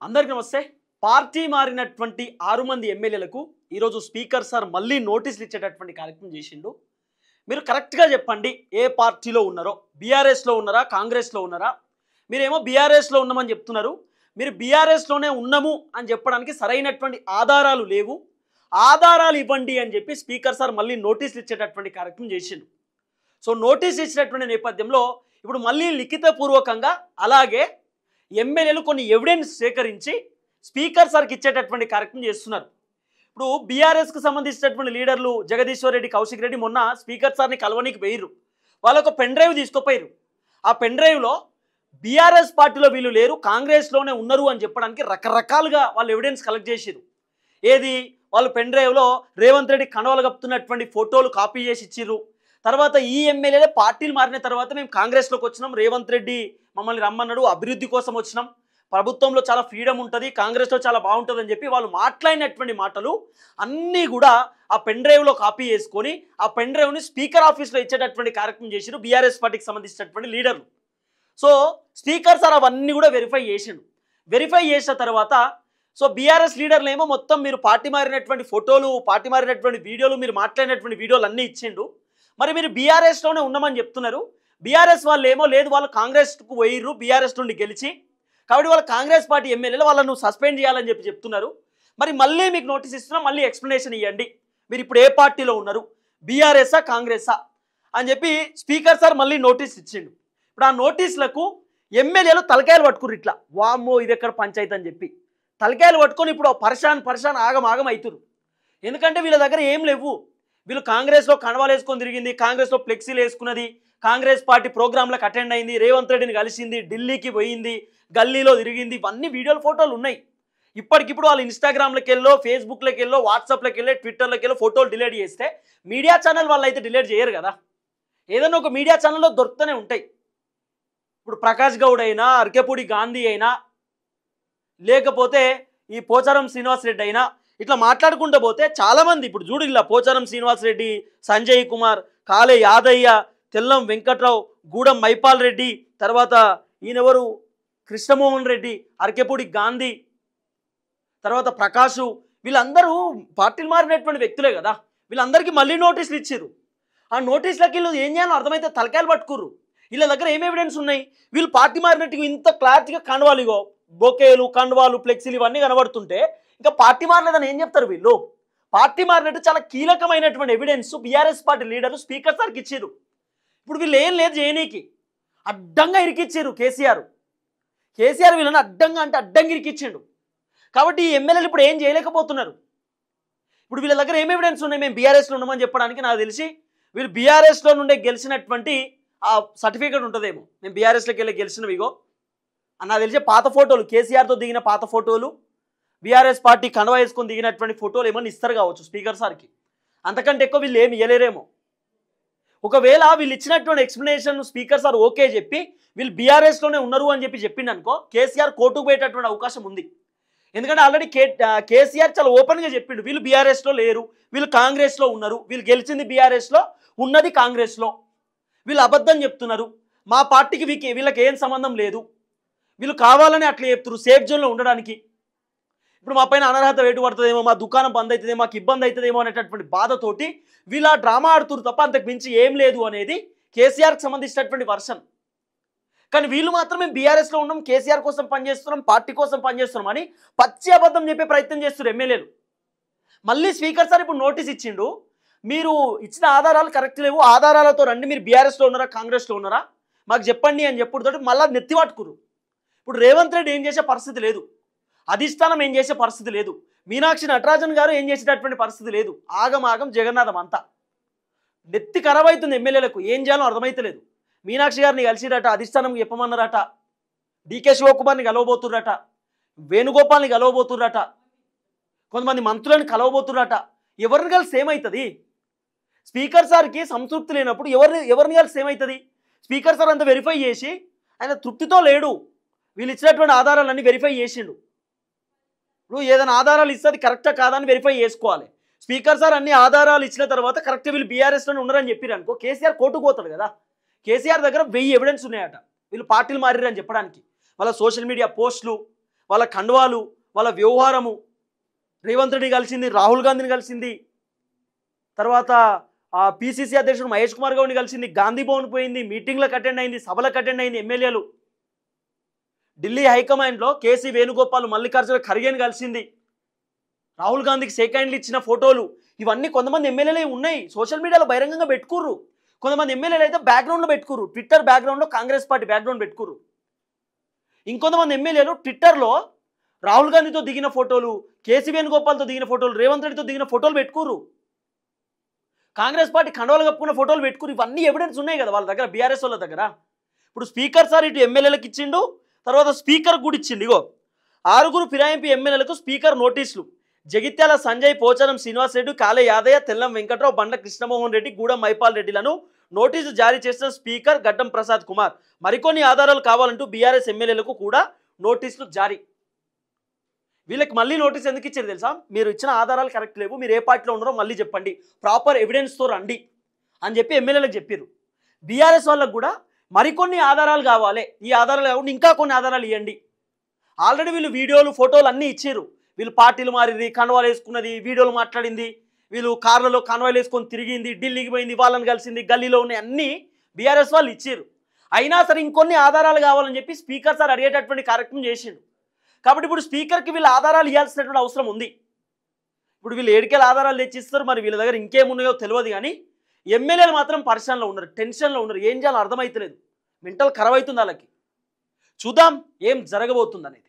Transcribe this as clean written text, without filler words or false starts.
అందరికీ నమస్తే. పార్టీ మారినటువంటి 6 మంది ఎమ్మెల్యేలకు ఈరోజు స్పీకర్ సార్ మళ్ళీ నోటీసులు ఇచ్చేటటువంటి కార్యక్రమం చేసిండు. మీరు కరెక్ట్గా చెప్పండి, ఏ పార్టీలో ఉన్నారో? బీఆర్ఎస్లో ఉన్నారా, కాంగ్రెస్లో ఉన్నారా? మీరేమో బీఆర్ఎస్లో ఉన్నామని చెప్తున్నారు. మీరు బీఆర్ఎస్లోనే ఉన్నాము అని చెప్పడానికి సరైనటువంటి ఆధారాలు లేవు. ఆధారాలు ఇవ్వండి అని చెప్పి స్పీకర్ సార్ మళ్ళీ నోటీసులు ఇచ్చేటటువంటి కార్యక్రమం చేసిండు. సో నోటీస్ ఇచ్చినటువంటి నేపథ్యంలో ఇప్పుడు మళ్ళీ లిఖితపూర్వకంగా అలాగే ఎమ్మెల్యేలు కొన్ని ఎవిడెన్స్ సేకరించి స్పీకర్ సార్కి ఇచ్చేటటువంటి కార్యక్రమం చేస్తున్నారు. ఇప్పుడు బీఆర్ఎస్కి సంబంధించినటువంటి లీడర్లు జగదీశ్వర్ రెడ్డి, కౌశిక్ రెడ్డి మొన్న స్పీకర్ సార్ని కలవనికి పోయిర్రు. వాళ్ళు ఒక పెన్ డ్రైవ్ తీసుకుపోయారు. ఆ పెన్ డ్రైవ్లో బీఆర్ఎస్ పార్టీలో వీళ్ళు లేరు, కాంగ్రెస్లోనే ఉన్నారు అని చెప్పడానికి రకరకాలుగా వాళ్ళు ఎవిడెన్స్ కలెక్ట్ చేసిరు. ఏది, వాళ్ళు పెన్ డ్రైవ్లో రేవంత్ రెడ్డి కండవలు కప్పుతున్నటువంటి ఫోటోలు కాపీ చేసి ఇచ్చిర్రు. తర్వాత ఈ ఎమ్మెల్యేలే పార్టీలు మారిన తర్వాత మేము కాంగ్రెస్లోకి వచ్చినాం, రేవంత్ రెడ్డి మమ్మల్ని రమ్మన్నాడు, అభివృద్ధి కోసం వచ్చినాం, ప్రభుత్వంలో చాలా ఫ్రీడమ్ ఉంటుంది, కాంగ్రెస్లో చాలా బాగుంటుంది అని చెప్పి వాళ్ళు మాట్లాడినటువంటి మాటలు అన్నీ కూడా ఆ పెన్ డ్రైవ్లో కాపీ చేసుకొని ఆ పెన్ డ్రైవ్ని స్పీకర్ ఆఫీస్లో ఇచ్చేటటువంటి కార్యక్రమం చేసిరు బీఆర్ఎస్ పార్టీకి సంబంధించినటువంటి లీడర్లు. సో స్పీకర్ సార్ అవన్నీ కూడా వెరిఫై చేసిండు. వెరిఫై చేసిన తర్వాత సో బీఆర్ఎస్ లీడర్లు ఏమో మొత్తం మీరు పార్టీ మారినటువంటి ఫోటోలు, పార్టీ మారినటువంటి వీడియోలు, మీరు మాట్లాడినటువంటి వీడియోలు అన్నీ ఇచ్చిండు. మరి మీరు బీఆర్ఎస్లోనే ఉన్నామని చెప్తున్నారు. బీఆర్ఎస్ వాళ్ళు ఏమో లేదు, వాళ్ళు కాంగ్రెస్కు పోయిర్రు బీఆర్ఎస్ నుండి గెలిచి, కాబట్టి వాళ్ళ కాంగ్రెస్ పార్టీ ఎమ్మెల్యేలు వాళ్ళను సస్పెండ్ చేయాలని చెప్తున్నారు. మరి మళ్ళీ మీకు నోటీస్ ఇస్తున్నాం, మళ్ళీ ఎక్స్ప్లెనేషన్ ఇవ్వండి, మీరు ఇప్పుడు ఏ పార్టీలో ఉన్నారు, బీఆర్ఎస్ఆ కాంగ్రెసా అని చెప్పి స్పీకర్ సార్ మళ్ళీ నోటీస్ ఇచ్చిండు. ఇప్పుడు ఆ నోటీసులకు ఎమ్మెల్యేలు తలకాయలు పట్టుకుర్రు. ఇట్లా వామ్మో ఇది ఎక్కడ పంచాయతీ అని చెప్పి తలకాయలు పట్టుకొని ఇప్పుడు పరిశాన్ ఆగం అవుతురు. ఎందుకంటే వీళ్ళ దగ్గర ఏం లేవు. వీళ్ళు కాంగ్రెస్లో కండవాలు వేసుకొని తిరిగింది, కాంగ్రెస్లో ఫ్లెక్సీలు వేసుకున్నది, కాంగ్రెస్ పార్టీ ప్రోగ్రాంలకు అటెండ్ అయింది, రేవంత్ రెడ్డిని కలిసింది, ఢిల్లీకి పోయింది, గల్లీలో తిరిగింది, ఇవన్నీ వీడియోలు ఫోటోలు ఉన్నాయి. ఇప్పటికిప్పుడు వాళ్ళు ఇన్స్టాగ్రామ్లోకి వెళ్ళో, ఫేస్బుక్లోకి వెళ్ళో, వాట్సాప్లోకి వెళ్ళి, ట్విట్టర్లోకి వెళ్ళో ఫోటోలు డిలీట్ చేస్తే మీడియా ఛానల్ వాళ్ళు అయితే డిలీట్ చేయరు కదా. ఏదైనా ఒక మీడియా ఛానల్లో దొరుకుతూనే ఉంటాయి. ఇప్పుడు ప్రకాష్ గౌడ్ అయినా, అర్కెపూడి గాంధీ అయినా, లేకపోతే ఈ పోచారం శ్రీనివాస్ రెడ్డి అయినా ఇట్లా మాట్లాడుకుంటూ పోతే చాలామంది, ఇప్పుడు చూడు ఇలా పోచారం శ్రీనివాస్ రెడ్డి, సంజయ్ కుమార్, కాలే యాదయ్య, తెల్లం వెంకట్రావు, గూడెం మైపాల్ రెడ్డి, తర్వాత ఈయనెవరు కృష్ణమోహన్ రెడ్డి, అర్కెపూడి గాంధీ, తర్వాత ప్రకాషు, వీళ్ళందరూ పార్టీలు మారినటువంటి వ్యక్తులే కదా. వీళ్ళందరికీ మళ్ళీ నోటీసులు ఇచ్చారు. ఆ నోటీసులకి వీళ్ళు ఏం చేయాలో అర్థమైతే తలకాయలు పట్టుకుర్రు. వీళ్ళ దగ్గర ఏం ఎవిడెన్స్ ఉన్నాయి? వీళ్ళు పార్టీ మారినట్టు ఇంత క్లారిటీగా కండవాలు, ఇగో బొకేలు, కండవాలు, ఫ్లెక్సీలు ఇవన్నీ కనబడుతుంటే ఇంకా పార్టీ మారలేదని ఏం చెప్తారు వీళ్ళు? పార్టీ మారినట్టు చాలా కీలకమైనటువంటి ఎవిడెన్స్ బీఆర్ఎస్ పార్టీ లీడర్లు స్పీకర్ సార్కి ఇచ్చారు. ఇప్పుడు వీళ్ళు ఏం లేదు చేయనీకి, అడ్డంగా ఇరికిచ్చారు కేసీఆర్ వీళ్ళని అడ్డంగా అంటే అడ్డంగా ఇరికిచ్చిండు. కాబట్టి ఈ ఎమ్మెల్యేలు ఇప్పుడు ఏం చేయలేకపోతున్నారు. ఇప్పుడు వీళ్ళ దగ్గర ఏం ఎవిడెన్స్ ఉన్నాయి మేము బీఆర్ఎస్లో ఉన్నామని చెప్పడానికి? నాకు తెలిసి వీళ్ళు బీఆర్ఎస్లో నుండే గెలిచినటువంటి ఆ సర్టిఫికేట్ ఉంటుందేమో, మేము బీఆర్ఎస్లోకి వెళ్ళి గెలిచినవి ఇగో నాకు తెలిసే పాత ఫోటోలు, కేసీఆర్తో దిగిన పాత ఫోటోలు, బీఆర్ఎస్ పార్టీ కండవా వేసుకొని దిగినటువంటి ఫోటోలు ఏమన్నా ఇస్తారు కావచ్చు స్పీకర్ సార్కి. అంతకంటే ఎక్కువ వీళ్ళు ఏమి ఇవ్వలేరేమో. ఒకవేళ వీళ్ళు ఇచ్చినటువంటి ఎక్స్ప్లెనేషన్ స్పీకర్ సార్ ఓకే చెప్పి వీళ్ళు బీఆర్ఎస్లోనే ఉన్నారు అని చెప్పిండు అనుకో, కేసీఆర్ కోర్టుకు పోయేటటువంటి అవకాశం ఉంది. ఎందుకంటే ఆల్రెడీ కేసీఆర్ చాలా ఓపెన్గా చెప్పిండు, వీళ్ళు బీఆర్ఎస్లో లేరు, వీళ్ళు కాంగ్రెస్లో ఉన్నారు, వీళ్ళు గెలిచింది బీఆర్ఎస్లో, ఉన్నది కాంగ్రెస్లో, వీళ్ళు అబద్ధం చెప్తున్నారు, మా పార్టీకి వీళ్ళకి ఏం సంబంధం లేదు, వీళ్ళు కావాలని అట్లా చెప్తున్నారు సేఫ్ జోన్లో ఉండడానికి. ఇప్పుడు మా పైన అనర్హత వేటు పడుతుందేమో, మా దుకాణం బంద్ అవుతుందేమో, మాకు ఇబ్బంది అవుతుందేమో అనేటటువంటి బాధతోటి వీళ్ళ డ్రామా ఆడుతురు తప్ప అంతకు మించి ఏం లేదు అనేది కేసీఆర్కి సంబంధించినటువంటి వర్షన్. కానీ వీళ్ళు మాత్రమే బీఆర్ఎస్లో ఉన్నాం, కేసీఆర్ కోసం పనిచేస్తున్నాం, పార్టీ కోసం పనిచేస్తున్నాం అని పచ్చి అబద్ధం చెప్పే ప్రయత్నం చేస్తున్నారు ఎమ్మెల్యేలు. మళ్ళీ స్పీకర్ సార్ ఇప్పుడు నోటీస్ ఇచ్చిండు, మీరు ఇచ్చిన ఆధారాలు కరెక్ట్ లేవు, ఆధారాలతో రండి, మీరు బీఆర్ఎస్లో ఉన్నారా కాంగ్రెస్లో ఉన్నారా మాకు చెప్పండి అని చెప్పుడుతోటి మళ్ళీ నెత్తి పట్టుకురు. ఇప్పుడు రేవంత్ రెడ్డి ఏం చేసే పరిస్థితి లేదు, అధిష్టానం ఏం చేసే పరిస్థితి లేదు, మీనాక్షి నటరాజన్ గారు ఏం చేసేటటువంటి పరిస్థితి లేదు, ఆగం జగన్నాథం అంతా నెత్తి ఖరాబ్ అవుతుంది ఎమ్మెల్యేలకు. ఏం చేయాలో అర్థమైతలేదు. మీనాక్షి గారిని కలిసిరట, అధిష్టానంకి చెప్పమన్నారట, డీకే శివకుమార్ని కలవబోతుర్రట, వేణుగోపాల్ని కలవబోతుర్రట, కొంతమంది మంత్రులను కలవబోతుర్రట. ఎవరిని కలిసి ఏమవుతుంది? స్పీకర్ సార్కి సంతృప్తి లేనప్పుడు ఎవరిని కలిసి ఏమవుతుంది? స్పీకర్ సార్ అంతా వెరిఫై చేసి ఆయన తృప్తితో లేడు, వీళ్ళు ఇచ్చినటువంటి ఆధారాలన్నీ వెరిఫై చేసిండు. ఇప్పుడు ఏదైనా ఆధారాలు ఇస్తే అది కరెక్టా కాదా అని వెరిఫై చేసుకోవాలి. స్పీకర్ సార్ అన్ని ఆధారాలు ఇచ్చిన తర్వాత కరెక్ట్ వీళ్ళు బీఆర్ఎస్లోనే ఉన్నారని చెప్పారు అనుకో, కేసీఆర్ కోర్టుకు పోతాడు కదా. కేసీఆర్ దగ్గర 1000 ఎవిడెన్స్ ఉన్నాయట వీళ్ళు పార్టీలు మారిరని చెప్పడానికి. వాళ్ళ సోషల్ మీడియా పోస్టులు, వాళ్ళ కండువాలు, వాళ్ళ వ్యవహారము, రేవంత్ రెడ్డి కలిసింది, రాహుల్ గాంధీని కలిసింది, తర్వాత పిసిసి అధ్యక్షుడు మహేష్ కుమార్ గౌడ్ని కలిసింది, గాంధీ భవన్ పోయింది, మీటింగ్లకు అటెండ్ అయింది, సభలకు అటెండ్ అయింది. ఎమ్మెల్యేలు ఢిల్లీ హైకమాండ్లో కేసీ వేణుగోపాల్, మల్లికార్జున ఖర్గేని కలిసింది, రాహుల్ గాంధీకి షేక్ హ్యాండ్లు ఇచ్చిన ఫోటోలు, ఇవన్నీ కొంతమంది ఎమ్మెల్యేలే ఉన్నాయి. సోషల్ మీడియాలో బహిరంగంగా పెట్టుకుర్రు. కొంతమంది ఎమ్మెల్యేలు అయితే బ్యాక్గ్రౌండ్లో పెట్టుకుర్రు, ట్విట్టర్ బ్యాక్గ్రౌండ్లో కాంగ్రెస్ పార్టీ బ్యాక్గ్రౌండ్ పెట్టుకుర్రు. ఇంకొంతమంది ఎమ్మెల్యేలు ట్విట్టర్లో రాహుల్ గాంధీతో దిగిన ఫోటోలు, కేసీ వేణుగోపాల్తో దిగిన ఫోటోలు, రేవంత్ రెడ్డితో దిగిన ఫోటోలు పెట్టుకుర్రు. కాంగ్రెస్ పార్టీ కండవలు కప్పుకున్న ఫోటోలు పెట్టుకుని, ఇవన్నీ ఎవిడెన్స్ ఉన్నాయి కదా వాళ్ళ దగ్గర, బీఆర్ఎస్ వాళ్ళ దగ్గర. ఇప్పుడు స్పీకర్ సార్ ఇటు ఎమ్మెల్యేలకు ఇచ్చిండు, తర్వాత స్పీకర్ కూడా ఇచ్చిండు. ఇగో 6 ఫిరాయింపు ఎమ్మెల్యేలకు స్పీకర్ నోటీసులు. జగిత్యాల సంజయ్, పోచారం శ్రీనివాస్ రెడ్డి, కాళే యాదయ్య, తెల్లం వెంకట్రావు, బండ్ల కృష్ణమోహన్ రెడ్డి, గూడెం మైపాల్ రెడ్డిలను నోటీసు జారీ చేసిన స్పీకర్ గడ్డం ప్రసాద్ కుమార్. మరికొన్ని ఆధారాలు కావాలంటూ బీఆర్ఎస్ ఎమ్మెల్యేలకు కూడా నోటీసులు జారీ. వీళ్ళకి మళ్ళీ నోటీస్ ఎందుకు ఇచ్చారు తెలుసా? మీరు ఇచ్చిన ఆధారాలు కరెక్ట్ లేవు, మీరు ఏ పార్టీలో ఉన్నారో మళ్ళీ చెప్పండి, ప్రాపర్ ఎవిడెన్స్తో రండి అని చెప్పి ఎమ్మెల్యేలకు చెప్పారు. బీఆర్ఎస్ వాళ్ళకు కూడా మరికొన్ని ఆధారాలు కావాలి, ఈ ఆధారాలు కాకుండా ఇంకా కొన్ని ఆధారాలు ఇవ్వండి. ఆల్రెడీ వీళ్ళు వీడియోలు, ఫోటోలు అన్నీ ఇచ్చారు. వీళ్ళు పార్టీలు మారింది, కన్వాలు వేసుకున్నది, వీడియోలు మాట్లాడింది, వీళ్ళు కార్లలో కన్వాలు వేసుకొని తిరిగింది, ఢిల్లీకి పోయింది, వాళ్ళని కలిసింది, గల్లీలో ఉన్నాయి అన్నీ బీఆర్ఎస్ వాళ్ళు ఇచ్చారు. అయినా సరే ఇంకొన్ని ఆధారాలు కావాలని చెప్పి స్పీకర్ సార్ అడిగేటటువంటి కార్యక్రమం చేసిండు. కాబట్టి ఇప్పుడు స్పీకర్కి వీళ్ళు ఆధారాలు ఇవ్వాల్సినటువంటి అవసరం ఉంది. ఇప్పుడు వీళ్ళు ఏడికెళ్ళి ఆధారాలు తెచ్చిస్తారు, మరి వీళ్ళ దగ్గర ఇంకేమున్నాయో తెలియదు. కానీ ఎమ్మెల్యేలు మాత్రం పరిశ్రమలో ఉన్నారు, టెన్షన్లో ఉన్నారు, ఏం చేయాలో అర్థమవుతలేదు, మెంటల్ ఖరాబ్ అవుతుంది వాళ్ళకి. చూద్దాం ఏం జరగబోతుందని.